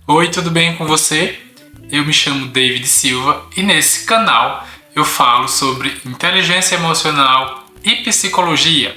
Oi, tudo bem com você? Eu me chamo David Silva e nesse canal eu falo sobre inteligência emocional e psicologia.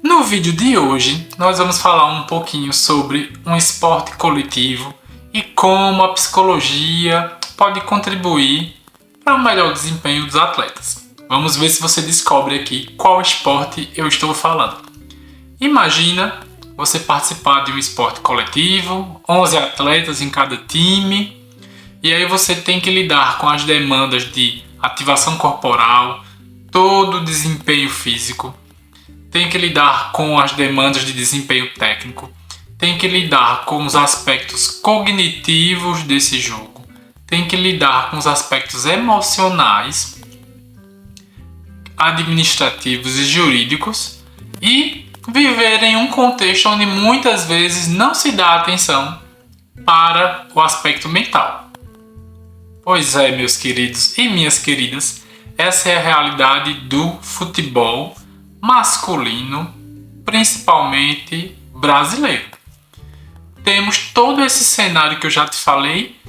No vídeo de hoje, nós vamos falar um pouquinho sobre um esporte coletivo e como a psicologia pode contribuir para o melhor desempenho dos atletas. Vamos ver se você descobre aqui qual esporte eu estou falando. Imagina você participar de um esporte coletivo, 11 atletas em cada time, e aí você tem que lidar com as demandas de ativação corporal, todo o desempenho físico, tem que lidar com as demandas de desempenho técnico, tem que lidar com os aspectos cognitivos desse jogo, tem que lidar com os aspectos emocionais, administrativos e jurídicos e viver em um contexto onde muitas vezes não se dá atenção para o aspecto mental. Pois é, meus queridos e minhas queridas, essa é a realidade do futebol masculino, principalmente brasileiro. Temos todo esse cenário que eu já te falei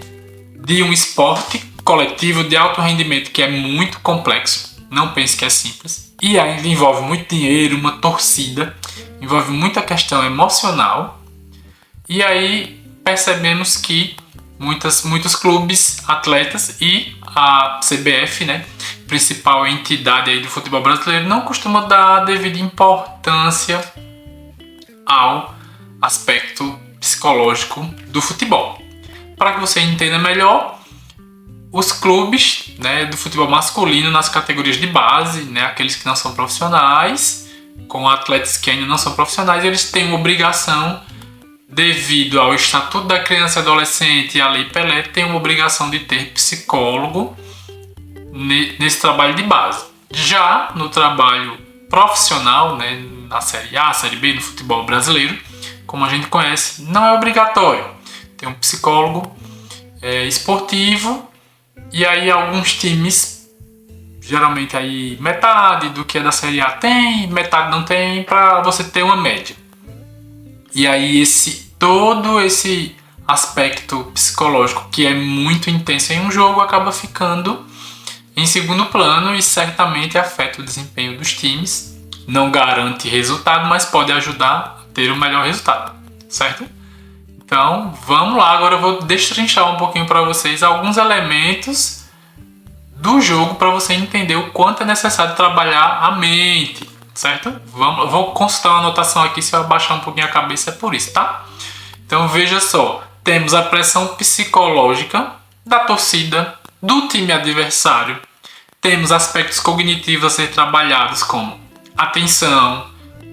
de um esporte coletivo de alto rendimento que é muito complexo, não pense que é simples, e ainda envolve muito dinheiro, uma torcida, envolve muita questão emocional, e aí percebemos que muitos clubes, atletas e a CBF, né, principal entidade aí do futebol brasileiro, não costuma dar a devida importância ao aspecto psicológico do futebol. Para que você entenda melhor, os clubes, né, do futebol masculino nas categorias de base, né, aqueles que não são profissionais, com atletas que ainda não são profissionais, eles têm uma obrigação, devido ao Estatuto da Criança e Adolescente e à Lei Pelé, tem uma obrigação de ter psicólogo nesse trabalho de base. Já no trabalho profissional, né, na Série A, Série B do futebol brasileiro, como a gente conhece, não é obrigatório. Tem um psicólogo esportivo e aí alguns times, geralmente aí metade do que é da Série A tem, metade não tem, para você ter uma média. E aí todo esse aspecto psicológico que é muito intenso em um jogo acaba ficando em segundo plano e certamente afeta o desempenho dos times. Não garante resultado, mas pode ajudar a ter o melhor resultado, certo? Então vamos lá, agora eu vou destrinchar um pouquinho para vocês alguns elementos do jogo para você entender o quanto é necessário trabalhar a mente, certo? Eu vou consultar uma anotação aqui, se eu abaixar um pouquinho a cabeça é por isso, tá? Então veja só, temos a pressão psicológica da torcida, do time adversário, temos aspectos cognitivos a ser trabalhados como atenção,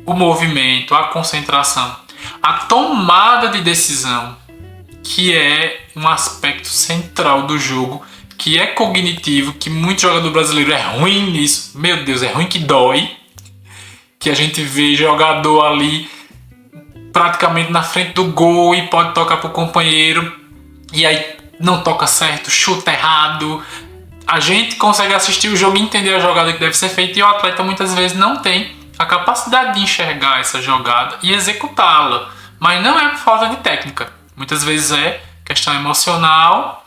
o movimento, a concentração, a tomada de decisão, que é um aspecto central do jogo, que é cognitivo, que muito jogador brasileiro é ruim nisso, meu Deus, é ruim que dói, que a gente vê jogador ali praticamente na frente do gol e pode tocar pro companheiro e aí não toca certo, chuta errado. A gente consegue assistir o jogo e entender a jogada que deve ser feita e o atleta muitas vezes não tem a capacidade de enxergar essa jogada e executá-la. Mas não é por falta de técnica. Muitas vezes é questão emocional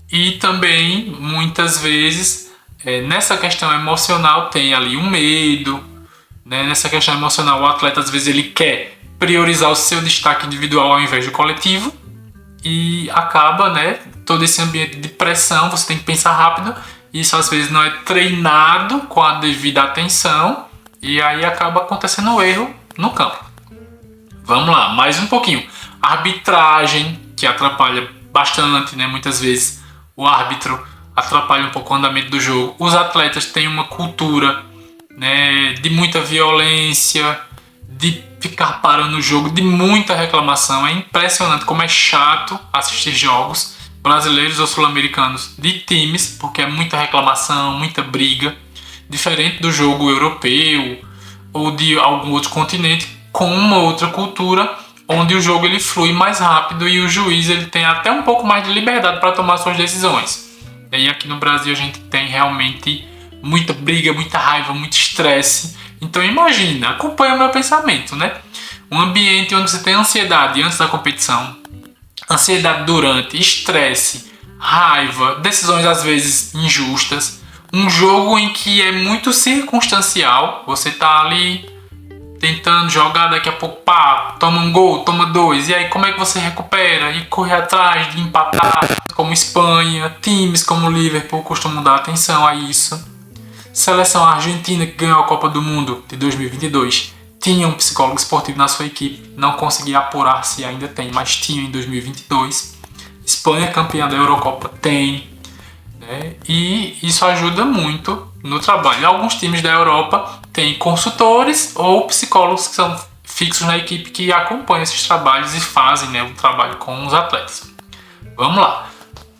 e também muitas vezes nessa questão emocional tem ali um medo, né? Nessa questão emocional o atleta às vezes ele quer priorizar o seu destaque individual ao invés do coletivo e acaba, né, todo esse ambiente de pressão, você tem que pensar rápido, isso às vezes não é treinado com a devida atenção e aí acaba acontecendo um erro no campo. Vamos lá, mais um pouquinho. Arbitragem, que atrapalha bastante, né, muitas vezes o árbitro atrapalha um pouco o andamento do jogo. Os atletas têm uma cultura, né, de muita violência, de ficar parando o jogo, de muita reclamação. É impressionante como é chato assistir jogos brasileiros ou sul-americanos de times, porque é muita reclamação, muita briga, diferente do jogo europeu ou de algum outro continente com uma outra cultura, onde o jogo ele flui mais rápido e o juiz ele tem até um pouco mais de liberdade para tomar suas decisões. E aqui no Brasil a gente tem realmente muita briga, muita raiva, muito estresse. Então imagina, acompanha o meu pensamento, né? Um ambiente onde você tem ansiedade antes da competição, ansiedade durante, estresse, raiva, decisões às vezes injustas. Um jogo em que é muito circunstancial, você tá ali tentando jogar, daqui a pouco, pá, toma um gol, toma dois, e aí como é que você recupera e corre atrás de empatar, como Espanha, times como o Liverpool costumam dar atenção a isso. Seleção argentina que ganhou a Copa do Mundo de 2022 tinha um psicólogo esportivo na sua equipe, não conseguia apurar se ainda tem, mas tinha em 2022. Espanha, campeã da Eurocopa, tem, né? E isso ajuda muito no trabalho. Alguns times da Europa têm consultores ou psicólogos que são fixos na equipe que acompanham esses trabalhos e fazem, né, o trabalho com os atletas. Vamos lá.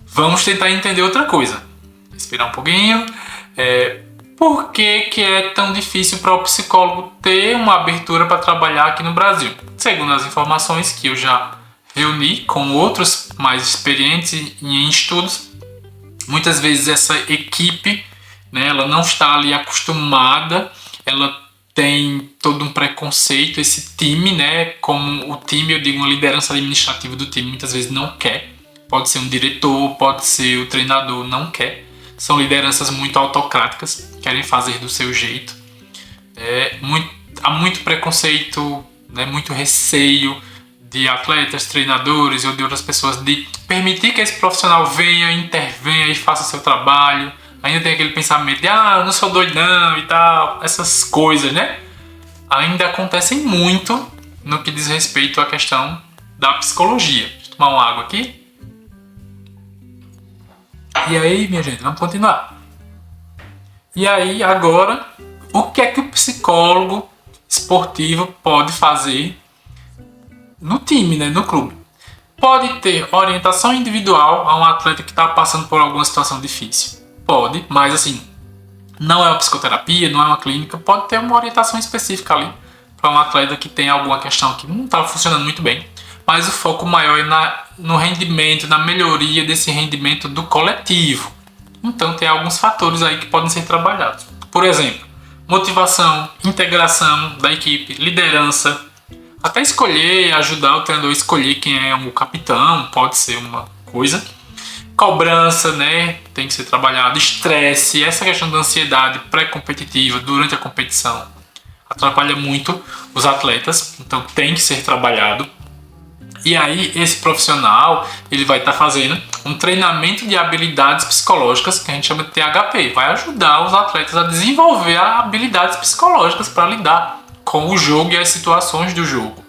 Vamos tentar entender outra coisa. Respirar um pouquinho. Por que é tão difícil para o psicólogo ter uma abertura para trabalhar aqui no Brasil? Segundo as informações que eu já reuni com outros mais experientes em estudos, muitas vezes essa equipe, né, ela não está ali acostumada, ela tem todo um preconceito, esse time, né, como o time, eu digo, uma liderança administrativa do time, muitas vezes não quer. Pode ser um diretor, pode ser o treinador, não quer. São lideranças muito autocráticas, querem fazer do seu jeito. Há muito preconceito, né, muito receio de atletas, treinadores ou de outras pessoas de permitir que esse profissional venha, intervenha e faça seu trabalho. Ainda tem aquele pensamento de, eu não sou doidão e tal, essas coisas, né? Ainda acontecem muito no que diz respeito à questão da psicologia. Deixa eu tomar uma água aqui. E aí, minha gente, vamos continuar. E aí, agora, o que é que o psicólogo esportivo pode fazer no time, né, no clube? Pode ter orientação individual a um atleta que está passando por alguma situação difícil. Pode, mas assim, não é uma psicoterapia, não é uma clínica. Pode ter uma orientação específica ali para um atleta que tem alguma questão que não está funcionando muito bem. Mas o foco maior é no rendimento, na melhoria desse rendimento do coletivo. Então tem alguns fatores aí que podem ser trabalhados. Por exemplo, motivação, integração da equipe, liderança, até escolher, ajudar o treinador a escolher quem é o capitão, pode ser uma coisa. Cobrança, né, tem que ser trabalhado. Estresse, essa questão da ansiedade pré-competitiva durante a competição atrapalha muito os atletas, então tem que ser trabalhado. E aí esse profissional, ele vai estar fazendo um treinamento de habilidades psicológicas, que a gente chama de THP. Vai ajudar os atletas a desenvolver habilidades psicológicas para lidar com o jogo e as situações do jogo.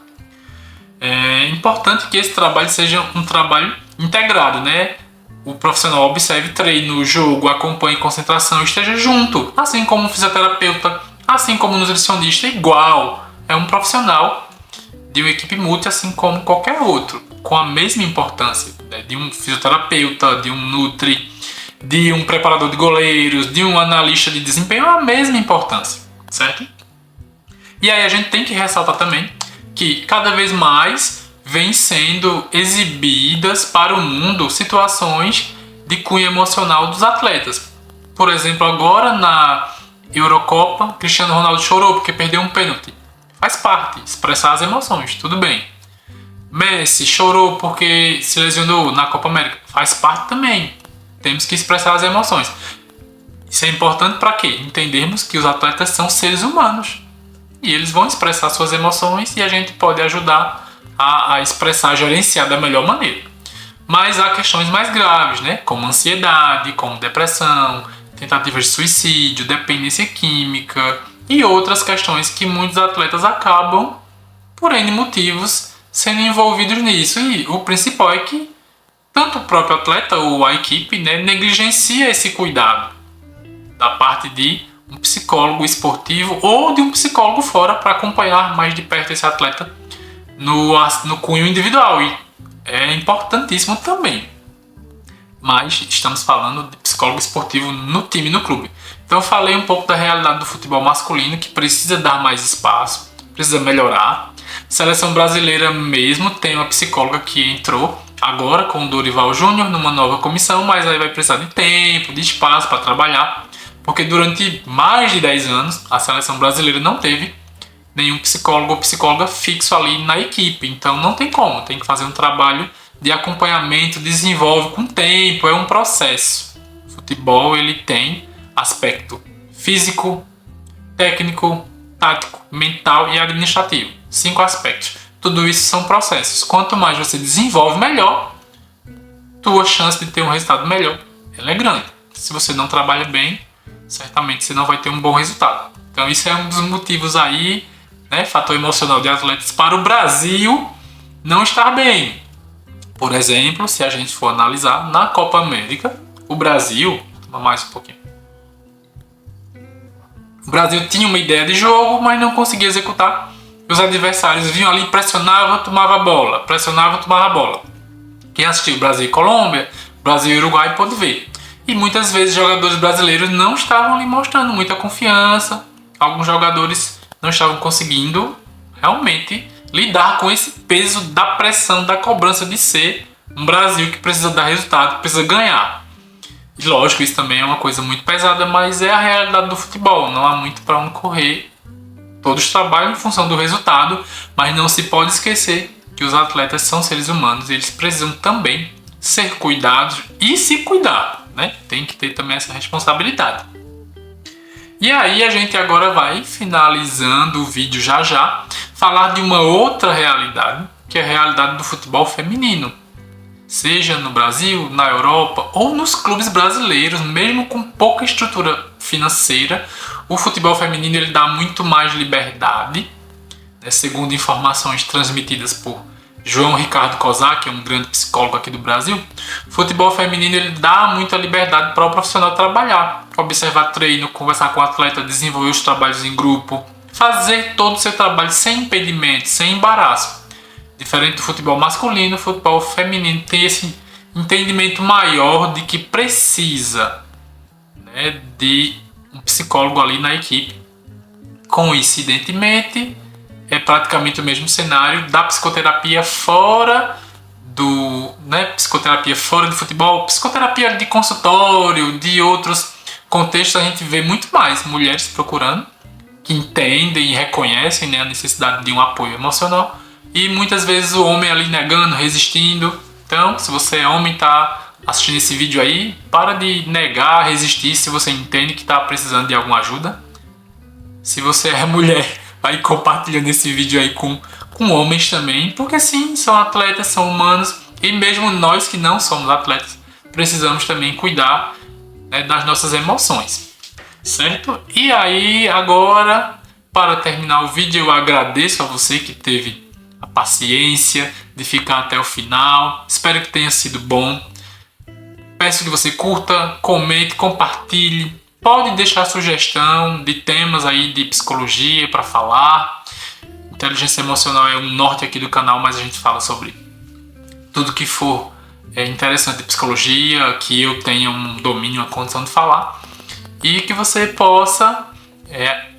É importante que esse trabalho seja um trabalho integrado, né? O profissional observe treino, jogo, acompanhe concentração, esteja junto. Assim como um fisioterapeuta, assim como um nutricionista, igual. É um profissional de uma equipe multi, assim como qualquer outro, com a mesma importância, né? De um fisioterapeuta, de um nutri, de um preparador de goleiros, de um analista de desempenho, a mesma importância, certo? E aí a gente tem que ressaltar também que cada vez mais vem sendo exibidas para o mundo situações de cunho emocional dos atletas. Por exemplo, agora na Eurocopa, Cristiano Ronaldo chorou porque perdeu um pênalti. Faz parte, expressar as emoções, tudo bem. Messi chorou porque se lesionou na Copa América. Faz parte também. Temos que expressar as emoções. Isso é importante para quê? Entendermos que os atletas são seres humanos. E eles vão expressar suas emoções e a gente pode ajudar a expressar, gerenciar da melhor maneira. Mas há questões mais graves, né? Como ansiedade, como depressão, tentativas de suicídio, dependência química e outras questões que muitos atletas acabam, por N motivos, sendo envolvidos nisso. E o principal é que tanto o próprio atleta ou a equipe, né, negligencia esse cuidado da parte de um psicólogo esportivo ou de um psicólogo fora para acompanhar mais de perto esse atleta no cunho individual. E é importantíssimo também. Mas estamos falando de psicólogo esportivo no time, no clube. Então eu falei um pouco da realidade do futebol masculino, que precisa dar mais espaço, precisa melhorar. A seleção brasileira mesmo tem uma psicóloga que entrou agora com o Dorival Júnior numa nova comissão, mas aí vai precisar de tempo, de espaço para trabalhar, porque durante mais de 10 anos a seleção brasileira não teve nenhum psicólogo ou psicóloga fixo ali na equipe, então não tem como, tem que fazer um trabalho de acompanhamento, desenvolve com tempo, é um processo. O futebol ele tem aspecto físico, técnico, tático, mental e administrativo. 5 aspectos. Tudo isso são processos. Quanto mais você desenvolve, melhor. Tua chance de ter um resultado melhor, ela é grande. Se você não trabalha bem, certamente você não vai ter um bom resultado. Então isso é um dos motivos aí, né, fator emocional de atletas para o Brasil não estar bem. Por exemplo, se a gente for analisar na Copa América, o Brasil, toma mais um pouquinho. O Brasil tinha uma ideia de jogo, mas não conseguia executar. Os adversários vinham ali, pressionavam, tomava a bola. Pressionavam, tomava a bola. Quem assistiu Brasil e Colômbia, Brasil e Uruguai pode ver. E muitas vezes jogadores brasileiros não estavam ali mostrando muita confiança. Alguns jogadores não estavam conseguindo realmente lidar com esse peso da pressão, da cobrança de ser um Brasil que precisa dar resultado, que precisa ganhar. E lógico, isso também é uma coisa muito pesada, mas é a realidade do futebol. Não há muito para onde correr. Todos trabalham em função do resultado, mas não se pode esquecer que os atletas são seres humanos e eles precisam também ser cuidados e se cuidar, né? Tem que ter também essa responsabilidade. E aí a gente agora vai, finalizando o vídeo já, falar de uma outra realidade, que é a realidade do futebol feminino. Seja no Brasil, na Europa ou nos clubes brasileiros, mesmo com pouca estrutura financeira, o futebol feminino ele dá muito mais liberdade, né? Segundo informações transmitidas por João Ricardo Kozak, que é um grande psicólogo aqui do Brasil, o futebol feminino ele dá muita liberdade para o profissional trabalhar, observar treino, conversar com o atleta, desenvolver os trabalhos em grupo, fazer todo o seu trabalho sem impedimento, sem embaraço. Diferente do futebol masculino, o futebol feminino tem esse entendimento maior de que precisa, né, de um psicólogo ali na equipe. Coincidentemente, é praticamente o mesmo cenário da psicoterapia fora do, né, psicoterapia fora do futebol, psicoterapia de consultório, de outros contextos, a gente vê muito mais mulheres procurando, que entendem e reconhecem, né, a necessidade de um apoio emocional. E muitas vezes o homem ali negando, resistindo. Então, se você é homem e está assistindo esse vídeo aí, para de negar, resistir se você entende que está precisando de alguma ajuda. Se você é mulher, vai compartilhando esse vídeo aí com homens também, porque sim, são atletas, são humanos, e mesmo nós que não somos atletas, precisamos também cuidar, né, das nossas emoções, certo? E aí, agora, para terminar o vídeo, eu agradeço a você que teve a paciência de ficar até o final. Espero que tenha sido bom. Peço que você curta, comente, compartilhe. Pode deixar sugestão de temas aí de psicologia para falar. Inteligência emocional é um norte aqui do canal, mas a gente fala sobre tudo que for interessante de psicologia, que eu tenha um domínio, uma condição de falar. E que você possa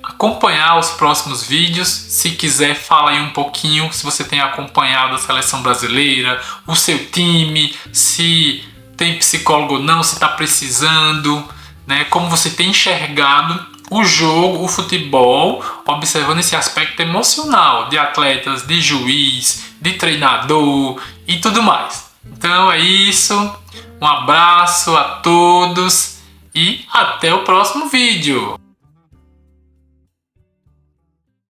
acompanhar os próximos vídeos. Se quiser, fala aí um pouquinho se você tem acompanhado a seleção brasileira, o seu time, se tem psicólogo ou não, se está precisando, né? Como você tem enxergado o jogo, o futebol, observando esse aspecto emocional de atletas, de juiz, de treinador e tudo mais. Então é isso, um abraço a todos e até o próximo vídeo.